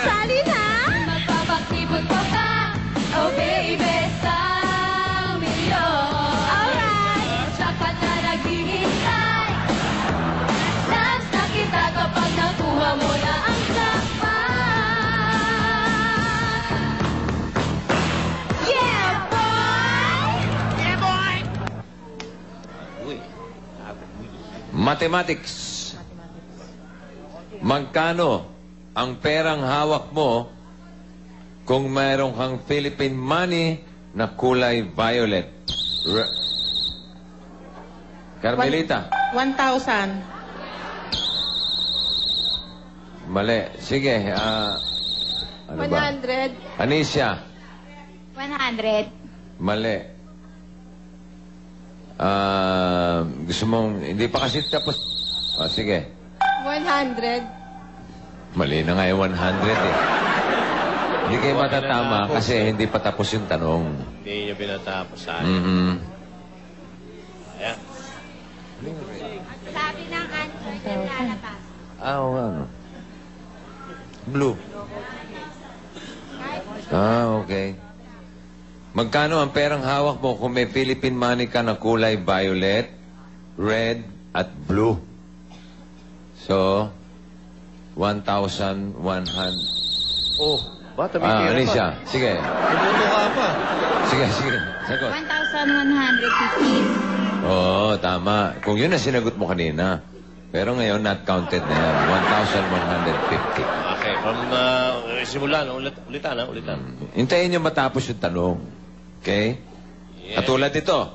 Sali na! Magpapaktibot pa ba? Oh baby, sa milyon. Alright! Tsaka na naghihintay. Last na kita kapag nakuha mo na ang jackpot. Yeah, boy! Mathematics. Magkano ang perang hawak mo kung mayroong kang Philippine money na kulay violet? Carmelita. 1,000. Mali. Sige. Ano ba? 100. Anisha. 100. Mali. Gusto mong... Hindi pa kasi tapos... sige. 100. Mali na nga yung 100 eh. Hindi kayo matatama kasi hindi pa tapos yung tanong. Hindi niya pinatapos sa akin. Mm-hmm. Ayan. Sabi ng answer na lalabas. Oo, ano? Blue. Okay. Magkano ang perang hawak mo kung may Philippine money ka na kulay violet, red, at blue? So, 1,100. Oh, bata, may tira Anisha, pa. sige. Tumuto ka pa. Sige. Sagot. 1,150. Oo, tama. Kung yun ang sinagot mo kanina. Pero ngayon, not counted na yan. 1,150. Okay, from simula, no? Ulitan. Hintayin niyo matapos yung tanong. Okay? Yes. Katulad ito.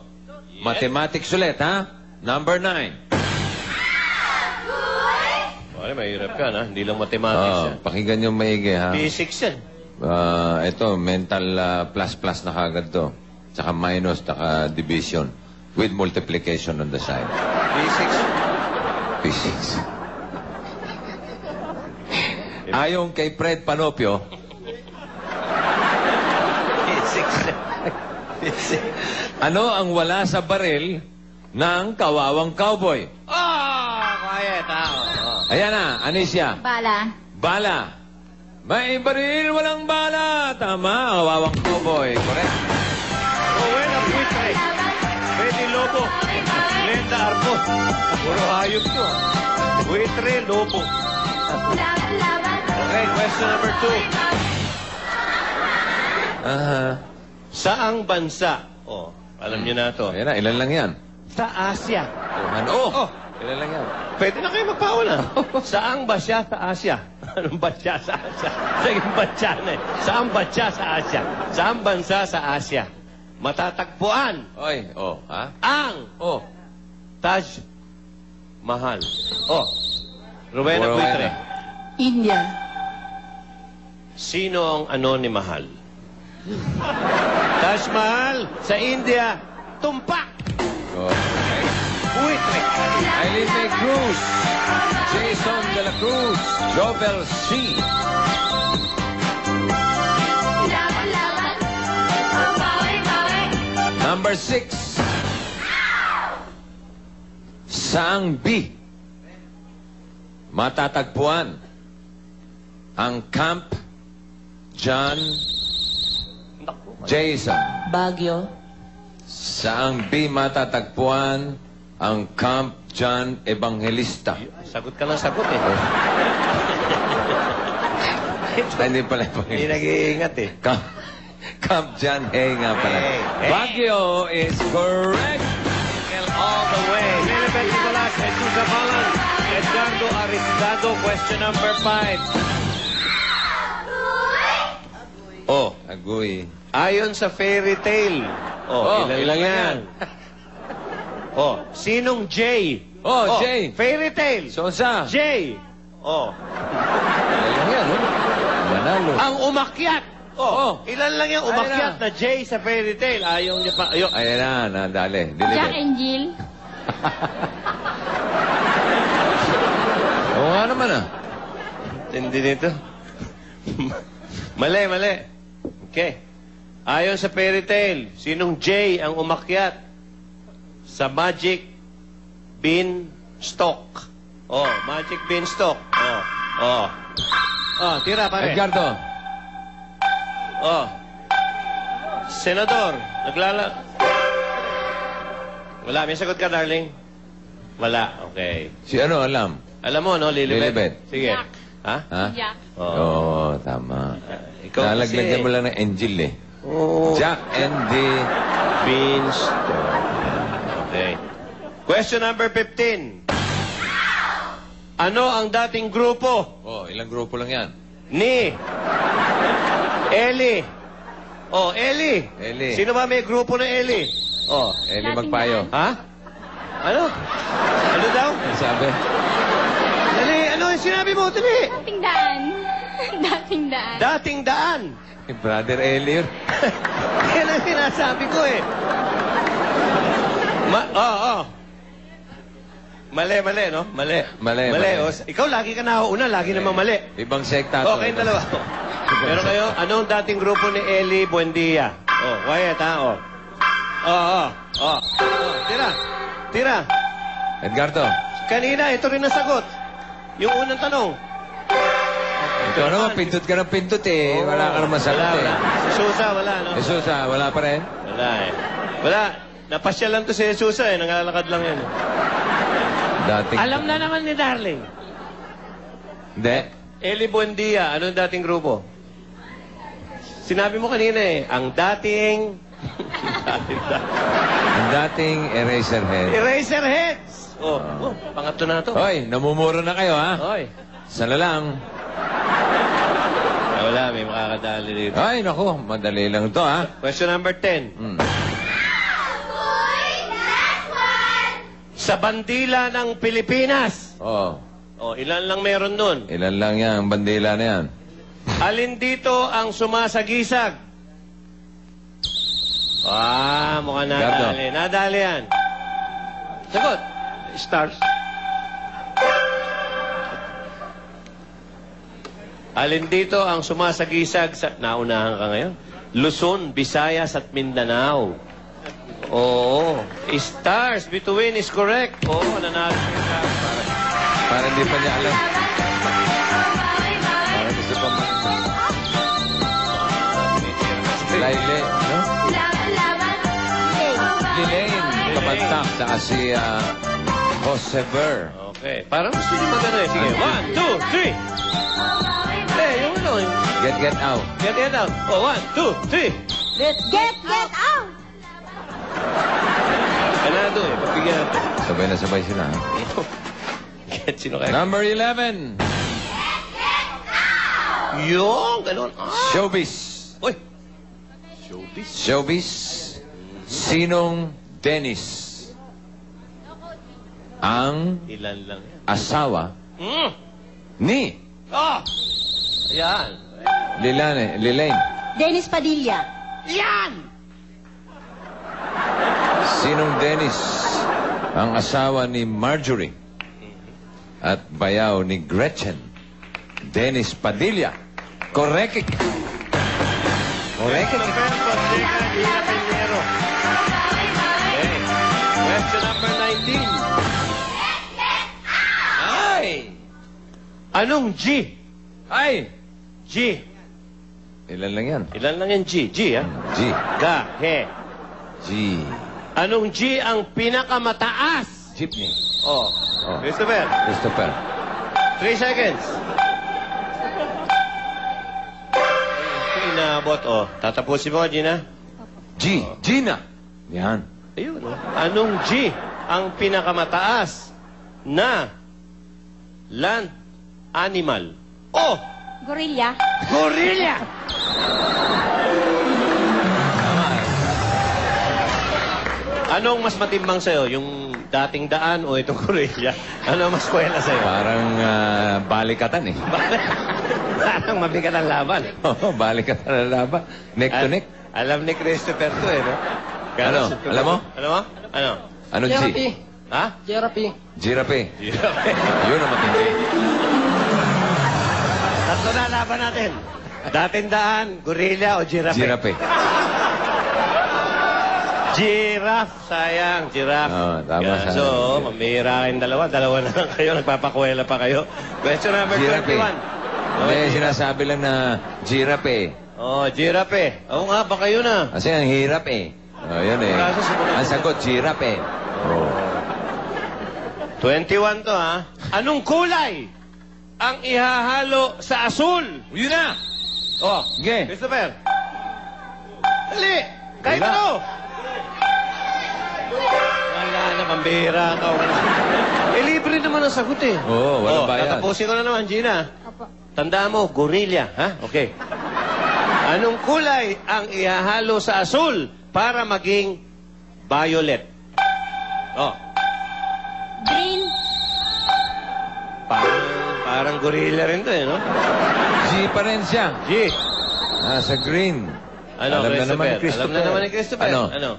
Mathematics ulit, ha? Number 9. Wala, mahirap ka, na. Hindi lang mathematics yan. Pakinggan niyo maigi, ha? Physics yan. Ito, mental plus na kagad to. Tsaka minus, tsaka division. With multiplication on the side. Physics. Ayon kay Fred Panopio, ano ang wala sa baril ng kawawang cowboy? Quiet, ha? Ayan na, Anisha. Bala. Bala. May baril, walang bala. Tama, kawawang cowboy. Correct. Buena Buitre. Betty Lobo. Glenda Arbos. Puro hayop to, ha? Buitre, Lobo. Okay, question number 2. Saang bansa? Oh, alam niyo na to. Ayan na, ilan lang yan? Sa Asia. Oh, ilan lang yan? Pwede na kayo magpauna. Saang ba siya sa Asia? Anong ba siya sa Asia? Sige, batya na eh. Saang ba siya sa Asia? Saang bansa sa Asia? Matatagpuan Oy, ha? ang Taj Mahal. Rowena Rowena. Buitre. India. Sino ang ano ni Mahal? Taj Mahal sa India. Tumpak! Buitre. Eileen May Cruz, Jason De La Cruz, Jovel C. Number 6. Saang B matatagpuan ang Camp John Jason? Baguio. Saang B matatagpuan ang Camp John Evangelista? Sagot ka lang sagot eh. Hindi pala Hindi nag-iingat eh. Camp John Hay nga pala. Hey. Baguio is correct. All the way. Lilibet Nicolas, Jesus Zavalan, Edgardo Aristado, question number 5. Agoy. Ayon sa fairy tale. Ilan yan? Sinong J? J. Fairy tale. So, sa? J. Ilan yan, Manalo. Ang umakyat. Ilan lang yung umakyat na J sa fairy tale? Ayaw niya pa. Ayan na, nadali. Jack Dilibet. and Jill. Oo nga naman, Hindi nito. Mali. Okay. Ayon sa fairy tale, sinong J ang umakyat sa magic beanstalk? Magic beanstalk. Oh, tira, pare. Edgardo. Oh. Senador, Wala, may sagot ka, darling? Wala, okay. Si ano alam? Alam mo, no, Lilibet? Lilibet. Sige. Jack. Ha? Ha? Jack. Oo, tama. Ikaw Nalaglagan kasi- mo lang ng Angel eh. Oh. Jack and the... Beans. Okay. Question number 15. Ano ang dating grupo Oh, ilang grupo lang yan? ni Eli? Oh, Eli. Eli. Sino ba may grupo na Eli? Oh. Eli Dating Magpayo. Ha? Ano? Ano daw? Ano sabi? Dali, ano yung sinabi mo? Dali. Dating daan. Dating daan. Dating daan. Brother Eli yun. Yan ang sinasabi ko eh. Oo. Mali, no? Mali. Mali. O, ikaw lagi ka nauuna, lagi namang mali. Ibang sekta to. Okay, dalawa. Pero kayo, anong dating grupo ni Eli Buendia? Oh, quiet ha, oh. Tira. Edgardo. Kanina, ito rin ang sagot. Yung unang tanong. Ikaw naman, pintot ka ng pintot eh. Wala ka naman sagot Wala. eh. Si Susa, wala, no? Jesus, wala pa rin? Wala eh. Wala. Napasyal lang to si Susa eh. Nangalalakad lang yan. Dating... Alam na naman ni Darling. Hindi. Eli Buendia, anong dating grupo? Sinabi mo kanina eh, ang dating... Ang dating Eraserhead. Eraserheads! Oh, pangatlo na to. Hoy, namumuro na kayo ha? Hoy. Sana lang. Wala, may makakadali dito. Ay, naku, madali lang to ha? Question number 10. Hmm. Sa bandila ng Pilipinas. Oh, Oh, ilan lang meron nun? ilan lang yan, ang bandila na yan. Alin dito ang sumasagisag? Mukhang nadali. Nadali yan. Sagot. Stars. Alin dito ang sumasagisag sa... Naunahan ka ngayon? Luzon, Visayas at Mindanao. Oo. Stars. Bituin is correct. Oo, nanalo siya. Para hindi pa niya alam. Para gusto pa Laile, no? Lilaine, kamantak, saka si Jose Ver. Okay. Parang gusto niyo magano eh. Sige. 1, 2, 3. Yung ano. Get out. Get out. Oh, 1, 2, 3. Let's get out! Ganado eh. Pagbigyan natin. Sabay na sabay sila. ha? Get sino kayo? Number 11, Yung, ganun. Showbiz. Uy. Showbiz. Showbiz, Sinong Dennis ang Ilan lang yan. asawa Mm. ni Ayan. Lilaine. Dennis Padilla. Yan! Sinong Dennis ang asawa ni Marjorie at bayaw ni Gretchen? Dennis Padilla. Correct. Correct. Okay. Question number 19. Ay! Anong G? Ay! G. Ilan lang yan? Ilan lang yan G? G, ha? G. Ga, he. G. Anong G ang pinakamataas? Jeepney. Oh. Oh. Christopher, Christopher. 3 seconds. Inabot, oh. Tatapusin mo, Gina? G. Gina. Yan. Ayun, oh. Anong G ang pinakamataas na land animal? Oh! Gorilla. Gorilla! Anong mas matimbang sa'yo? Yung dating daan o itong gorilla? Ano mas kwela sa'yo? Parang balikatan eh. Parang mabigat ang laban. Oo, balikatan na laban. Neck to neck. Alam ni Christopher to eh, no? Ano? Alam mo? Ano mo? Ano? Ano G? Ha? Girapi. Girape. Yun ang matindi. Tatlo na laban natin. Dating daan, gorilla o giraffe? Girape. Giraffe, sayang, giraffe. Oo, tama, Yeah, sayang. So, mamira kayong dalawa. Dalawa na lang kayo, nagpapakwela pa kayo. Question number Giraffe. 21. Hindi, sinasabi lang na giraffe eh. Oh, giraffe. Oo nga, baka yun ah. Kasi ang hirap eh. Oh, yun eh. Kaso sumunod Ang sagot, giraffe eh. Oh. 21 to ha. Anong kulay ang ihahalo sa asul? Yun na! Oh, Sige. Christopher. Dali! Kahit Wala. ano! Wala na, pambihira ka. Libre naman ang sagot eh. Oo, walang bayad. Tatapusin ko na naman, Gina. Opo. Tandaan mo, gorilla, ha? Okay. Anong kulay ang ihahalo sa asul para maging violet? Oh, Green. parang gorilla rin to eh, no? G pa rin siya. G. Nasa green. Ano, Alam na naman ni Christopher? Alam na naman ni Christopher. Ano?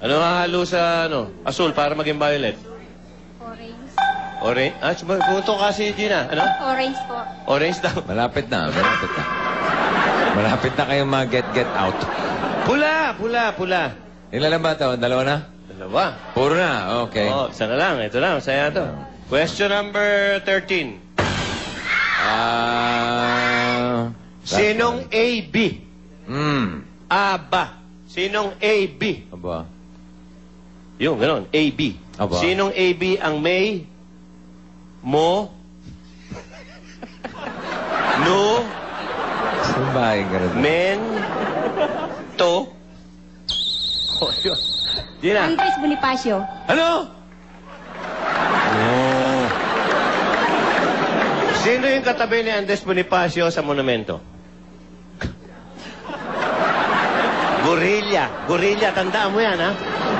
Ano hahalo sa, asul para maging violet? Orange. Orange? Ah, pumunto kasi, Gina. Ano? Orange po. Orange daw. Malapit na, malapit na. Malapit na kayong mag-get out. Pula. Ilan na ba ito? Dalawa na? Dalawa. Puro na, okay. Oh, isa na lang. Ito lang. Saya to. Question number 13. Sinong AB? Aba. Sinong AB? Aba. Yung, gano'n. AB. Aba. Sinong AB ang may mo no Sabay ka rin. men to oh, yun. Gina. Andres Bonifacio. Ano? Oh. Sino yung katabi ni Andres Bonifacio sa monumento? Gorilla, tandaan mo yan, ha?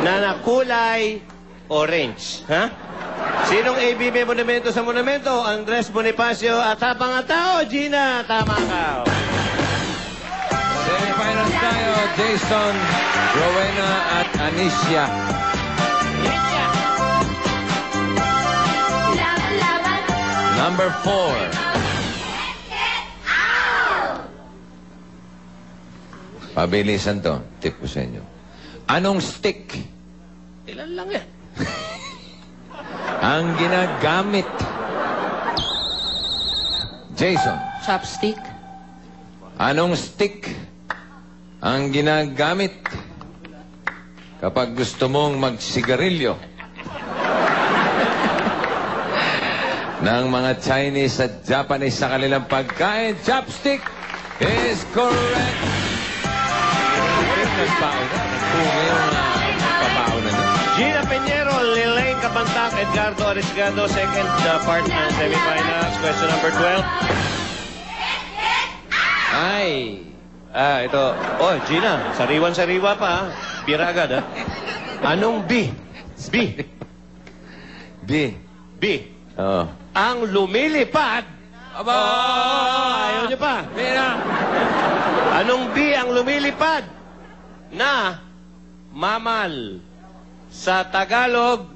Na kulay orange, ha? Sinong AB may monumento sa monumento? Andres Bonifacio at habang ang tao, Gina, tama ka. Semifinals tayo, Jason, Rowena at Anisha. Laban. Number 4. Pabilisan to. Tip ko sa inyo. Anong stick Ilan lang yan? ang ginagamit? Jason. Chopstick. Anong stick ang ginagamit kapag gusto mong magsigarilyo? ng mga Chinese at Japanese sa kanilang pagkain. Chopstick is correct. Nagpao na. Nagpunga yung pagpapao na niya. Gina Peñero, Lilaine Kapantak, Edgardo Arisgado, second part ng semifinals. Question number 12. Ay! Ito. Oh, Gina, sariwan-sariwa pa, ha? Bira agad, ha? Anong B? B. B. B. Oh. Ang lumilipad. Aba! Ayaw niyo pa. Mira! Anong B ang lumilipad na mamal sa Tagalog?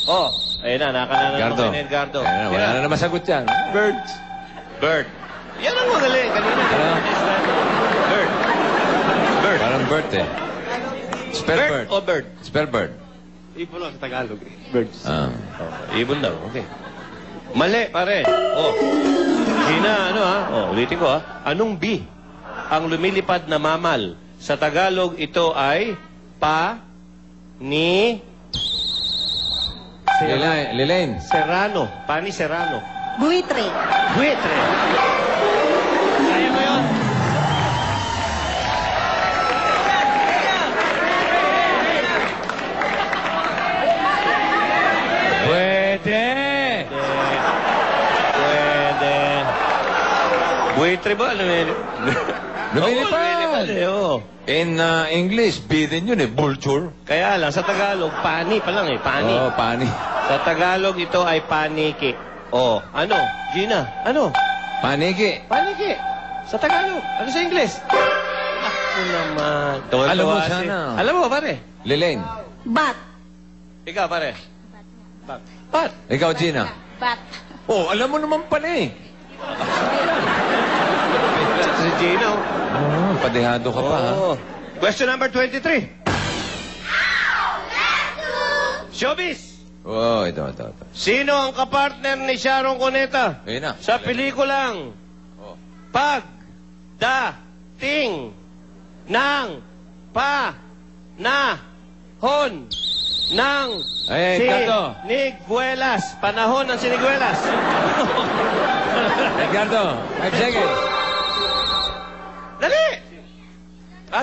Oh, ayun na, nakanana Gardo. naman ni Edgardo. Ayan, wala na naman sagot yan. Bird. Bird. Yan ang magaling. Kanina. Ano? Bird. Bird. Parang bird eh. Spell Bird bird. o bird? Spell bird. Ibon lang sa Tagalog. Birds. Ah. Oh, ibon daw. Okay. Mali, pare. Oh. Gina, ano ha? Oh, ulitin ko ha. Anong B ang lumilipad na mamal? Sa Tagalog, ito ay Lilaine. Serrano. Pani Serrano. Buitre. Buitre. Kaya mo yun? Pwede! Pwede. Buitre ba? Lumilipad. Oo. In English, B din yun eh. Vulture. Kaya lang, sa Tagalog, pani pa lang eh. Pani. Oh, pani. Sa Tagalog, ito ay paniki. Oh, ano? Gina, ano? Paniki. Paniki. Sa Tagalog. Ano sa English? Ako naman. Alam mo Tuwa-tuwa sana. Alam mo, pare. Lilaine. Bat. Ikaw, pare. Pat. Ikaw, Gina. Bat. Oh, alam mo naman pala eh. Si Gina. Oh, padihado ka pa ha. Oh. Question number 23. Showbiz. Oh, ito. Sino ang kapartner ni Sharon Cuneta Ayun na. sa pelikulang Oh. Pagdating ng Panahon ng Ay, Edgardo. Siniguelas? Panahon ng Siniguelas. Edgardo, 5 seconds. Dali!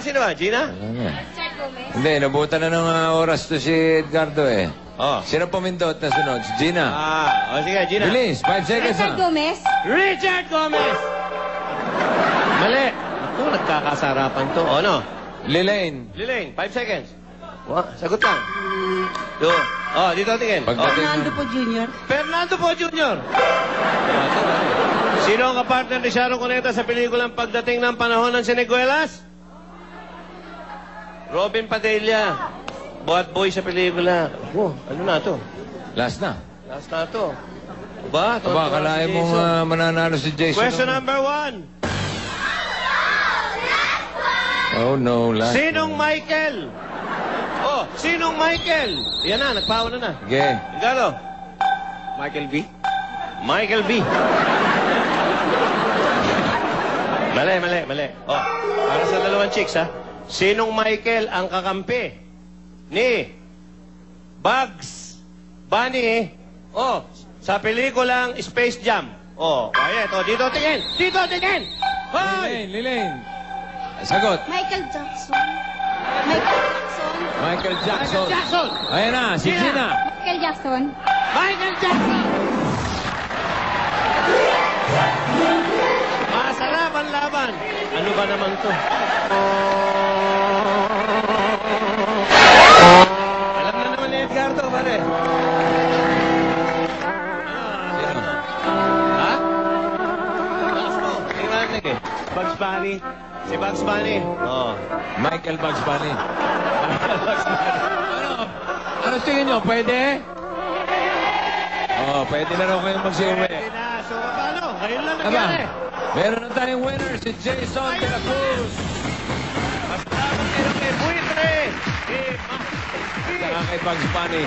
Sino ba? Gina? Richard Gomez. Hindi, nabutan na ng oras to si Edgardo eh. Oh. Sino pumindot na sunod? Si Gina. Sige, Gina. Bilis, 5 seconds Richard na. Gomez. Richard Gomez! Mali. Ito, nagkakasarapan to. O, ano? Lilaine. Lilaine, 5 seconds. Sagot lang. Doon. Dito tingin. Pagdating Fernando ng... po Jr. Fernando Po Jr. Sino ang kapartner ni Sharon Cuneta sa pelikulang Pagdating ng Panahon ng Siniguelas? Robin Padilla. Buhat boy sa pelikula. Ano na to? Last na. Last na to. Ba? Aba, kalahin mong mananalo si Jason. Question number 1. Oh no, last Sinong one. Michael? Sinong Michael? Yan na, nagpawa na. Okay. Galo. Michael B. Michael B. Mali. Para sa dalawang chicks, ha? Sinong Michael ang kakampi ni Bugs Bunny sa pelikulang Space Jam? Quiet. Dito tingin! Hoy! Lilaine. Sagot. Michael Jackson. Michael Jackson. Jackson! Ayan na, si Gina. Gina. Michael Jackson. Michael Jackson! Masarap ang laban. Ano ba naman to? Alam na naman ni Edgardo, pare. Ha? Lakas mo. Tingnan natin eh. Bugs Bunny. Si Bugs Bunny. Michael Bugs Bunny. Ano tingin nyo? Pwede? Pwede na raw kayo magsiuwi. Pwede na. So, paano? Ngayon lang Aba, nangyari. meron na tayong winner, si Jason de la Cruz. Mas dapat kayo kay Buitre. Saka kay Bugs Bunny.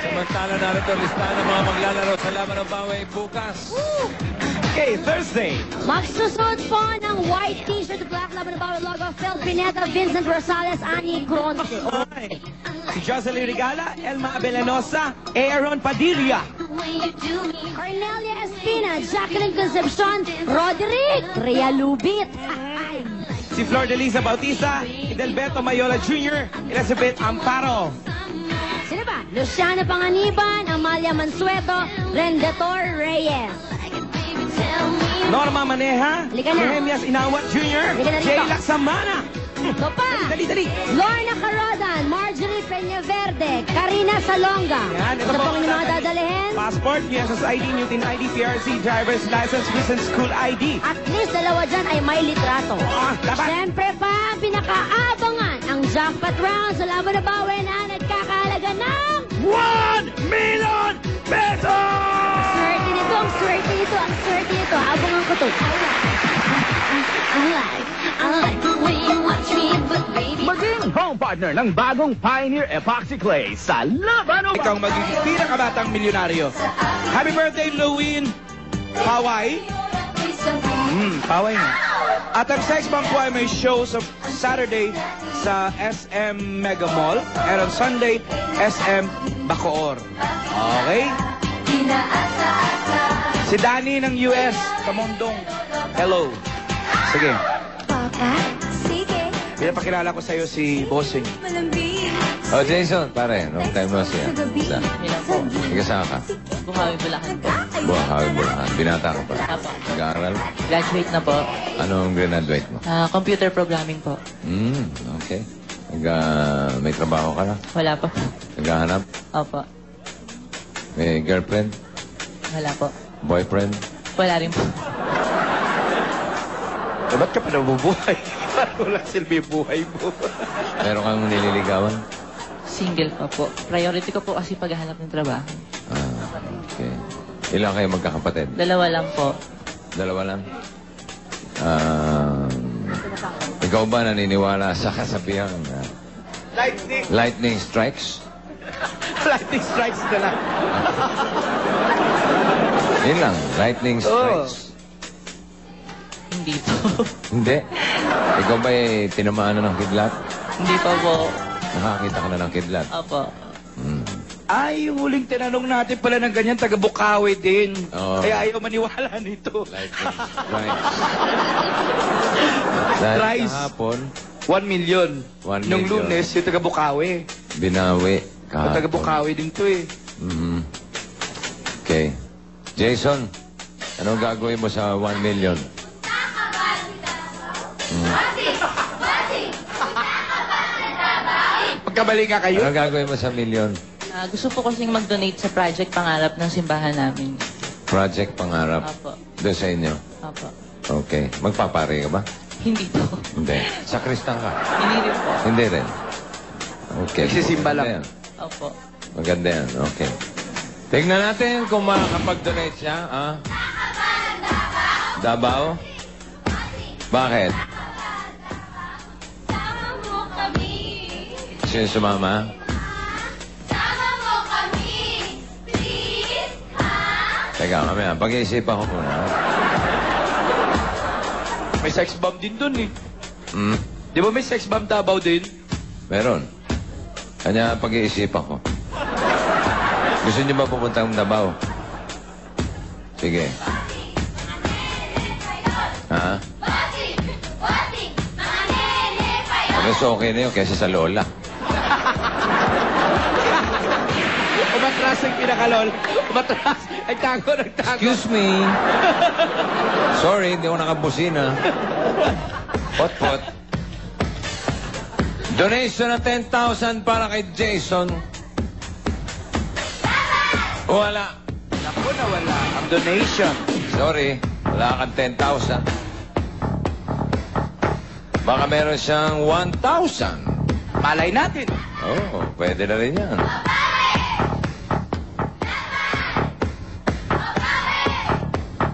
Samantala narito ang listahan ng mga maglalaro sa laban ng Bawi bukas. Okay, Thursday. Magsusot po ng white t-shirt, black laban ng bawal logo, Phil Pineda, Vincent Rosales, Ani Gronce. Okay. Si Jocelyn Regala, Elma Abelanosa, Aaron Padilla. Cornelia Espina, Jacqueline Concepcion, Roderick Realubit. Si Flor de Lisa Bautista, Idelberto Mayola Jr., Elizabeth Amparo. Sino ba? Luciana Panganiban, Amalia Mansueto, Rendetor Reyes. Norma Maneja, Halika na. Nehemias Inawat Jr., Halika na rito. Jay Laksamana. Ito pa. Dali. Lorna Carodan, Marjorie Peñaverde, Karina Salonga. Yan, ito Ito po. po ang inyong mga dadalhin. Passport, Fiestas ID, Newton ID, PRC, Driver's License, Business School ID. At least dalawa dyan ay may litrato. Dapat. Siyempre pa, ang pinakaabangan ang jackpot round sa Laban na Bawi na nagkakahalaga ng 1 million pesos! swerte nito, ang swerte nito, ang swerte nito. Abangan ko to. I like the way you watch me, but baby. Maging home partner ng bagong Pioneer Epoxy Clay sa Laban o Ikaw magiging pinakabatang milyonaryo. Happy birthday, Louine Paway. Paway na. At ang Sex Bomb po ay may show sa Saturday sa SM Mega Mall and on Sunday, SM Bacoor. Okay? Si Danny ng US, Kamondong. Hello. Sige. Papa, sige. Pinapakilala ko sa'yo si Bossing. Oh, Jason, pare, long time no see. Isa. Ikasama ka. Bumawi Bulacan po. Buhawi Bulacan. Binata ka pa. Apo. Nag-aaral? Graduate na po. Anong graduate mo? Computer programming po. Okay. May trabaho ka na? Wala po. Naghahanap? Opo. May girlfriend? Wala po. Boyfriend? Wala rin po. Ba't ka pa nabubuhay? Parang wala silbi buhay mo. Meron kang nililigawan? Single pa po. Priority ko po kasi paghahanap ng trabaho. Okay. Ilan kayo magkakapatid? Dalawa lang po. Dalawa lang? Ikaw ba naniniwala sa kasabihan na Lightning. lightning strikes Lightning strikes na lang. Yun lang, lightning strikes. Hindi po. Hindi. Ikaw ba tinamaan na ng kidlat? Hindi pa po. Nakakita ka na ng kidlat. Opo. Ay, yung huling tinanong natin pala ng ganyan, taga Bukawi din. Oo. Kaya ayaw maniwala nito. Lightning strikes. Dahil Thrice. kahapon, 1 million. 1 Nung million. Lunes, yung taga Bukawi. binawi Yung kahapon. taga Bukawi din to eh. Mhm. Okay. Jason, anong gagawin mo sa 1 million? Pagkabali ka kayo. Anong gagawin mo sa million? Gusto po kasing mag-donate sa project pangarap ng simbahan namin. Project Pangarap. Opo. Doon sa inyo. Opo. Okay. Magpapare ka ba? Hindi po. Hindi. Sa Kristang ka? Hindi rin po. Hindi rin. Okay. Nagsisimba Maganda lang. yan. Opo. Maganda yan. Okay. Tignan natin kung makakapag-donate siya. Ah? Davao? Bakit? Sama mo kami. Sino sumama? Sama mo kami. Please, ha? Teka, mamaya. Pag-iisipan ko muna. May sex bomb din dun eh. Hmm? Di ba may sex bomb Davao din? Meron. Kanya pag-iisipan ko. Gusto niyo ba pupunta ng Davao? Sige. Ha? Bossing! Bossing! Mga nene pa yun! Mas okay na yun kaysa sa Lola. Umatras ang pinakalol. Umatras. Ay, tago, nagtago. Excuse me. Sorry, hindi ako nakabusina. Pot-pot. Donation na 10,000 para kay Jason. Wala. Naku na wala. Ang donation. Sorry, wala kang 10,000. Baka meron siyang 1,000. Malay natin. Oo, pwede na rin yan.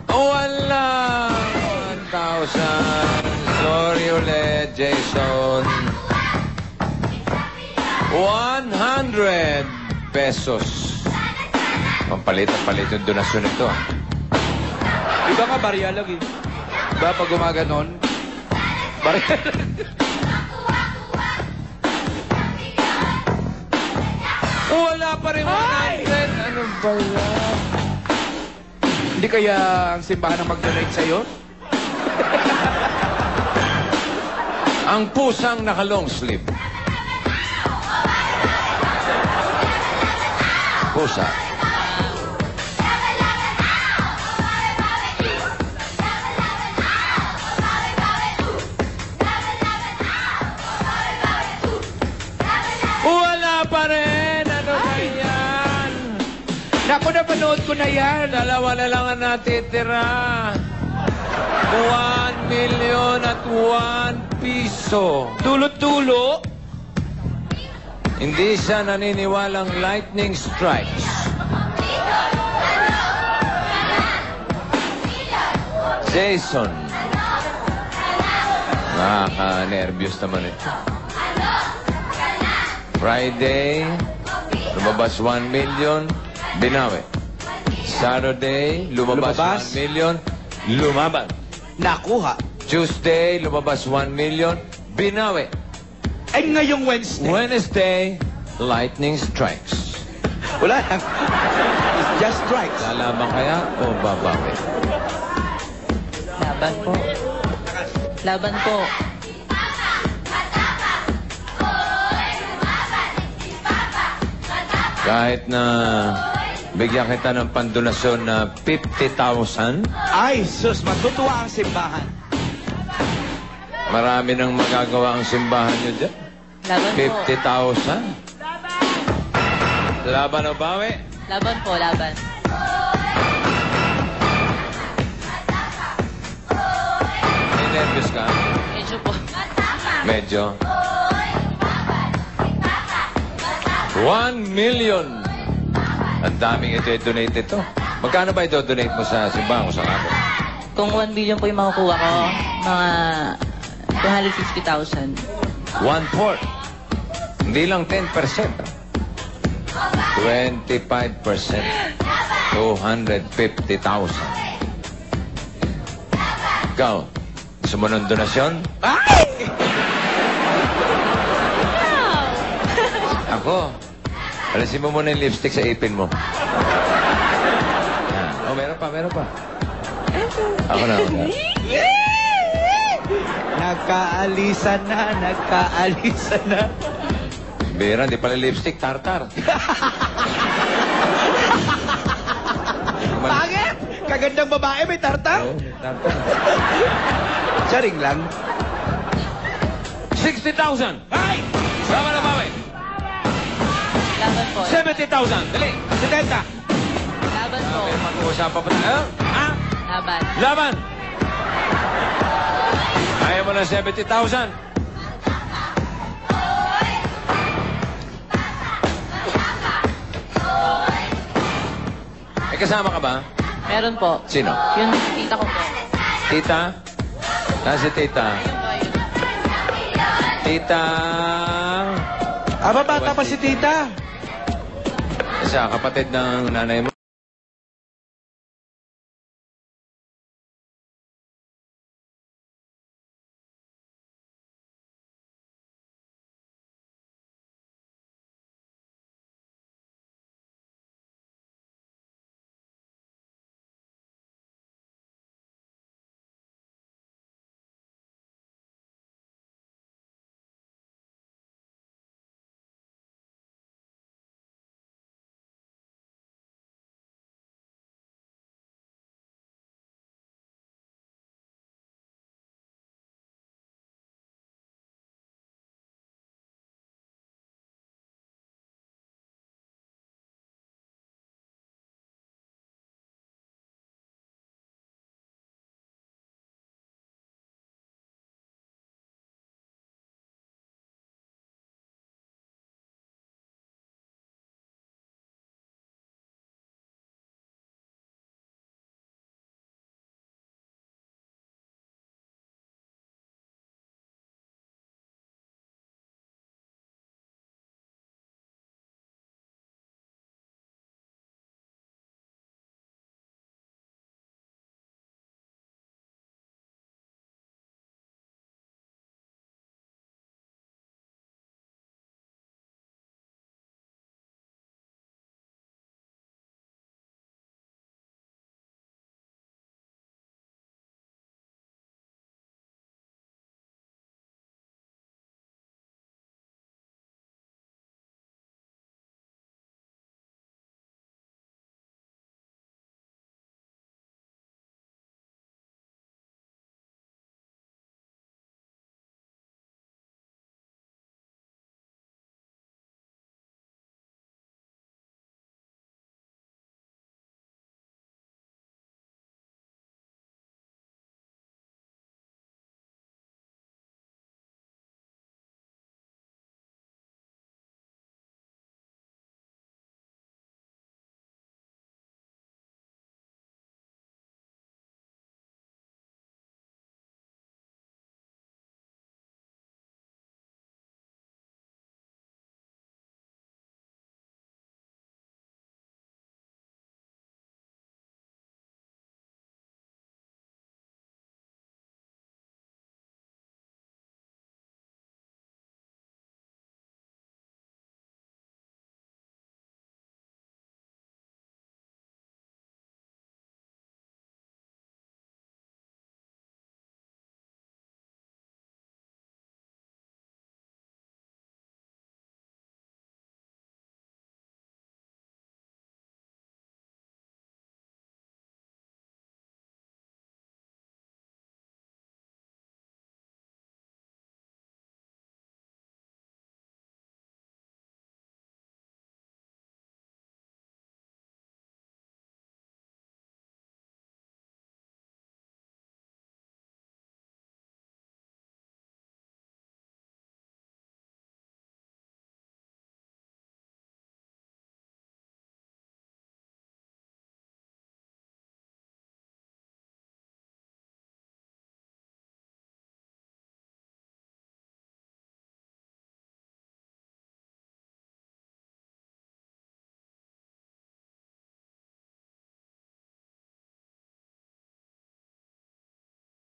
Wala! 1,000. Sorry ulit, Jason. 100 pesos. Pampalit yung donasyon nito. Iba ka, barya lang eh. Diba pag gumaganon? Barya lang. Wala pa rin 100. Ano ba yan? Hindi kaya ang simbahan ang mag-donate sa'yo? Ang pusang naka-long sleeve. Pusa. Wala pa rin! Ano ba yan? Naku, napanood ko na yan. Dalawa na lang ang natitira. 1 million at 1 piso. Dulo-dulo. Hindi siya naniniwalang lightning strikes. Jason. Nakaka-nervyos naman ito. Friday, lumabas 1 million, binawi. Saturday, lumabas Lumabas. 1 million, lumaban. Nakuha. Tuesday, lumabas 1 million, binawi. Ay, ngayong Wednesday. Wednesday, lightning strikes. Wala lang. It's just strikes. Lalaban kaya o babawi? Laban po. Laban po. Kahit na bigyan kita ng pandonasyon na 50,000, Ay, sus, matutuwa ang simbahan. marami nang magagawa ang simbahan nyo dyan. Laban po. 50,000. Laban o bawi? Laban po, laban. May nervous ka? Medyo po. Medyo. 1 million. Ang daming ito i-donate ito. Magkano ba ito-donate mo sa simbahan ko sa kanto? Kung 1 billion po yung makukuha ko, mga 250,000. 1/4. Hindi lang 10%. 25%. 250,000. Ikaw, gusto mo ng donasyon? Ay! Ako. Alisin mo muna yung lipstick sa ipin mo. Yan. Oh, meron pa, meron pa. Ako na. Nagkaalisan na. Bira, di pala lipstick, tartar. Bakit? Kagandang babae, may tartar? Oo, tartar. Charing lang. 60,000. Ay! Sama na bawi. Laban po. 70,000. Dali. 70. Laban po. May mag-uusapan pa tayo. Ha? Laban. Laban. Ayaw mo na 70,000. May kasama ka ba? Meron po. Sino? Yung tita ko po. Tita? Nasi tita? Tita? Aba, bata pa si tita. Isa, kapatid ng nanay mo.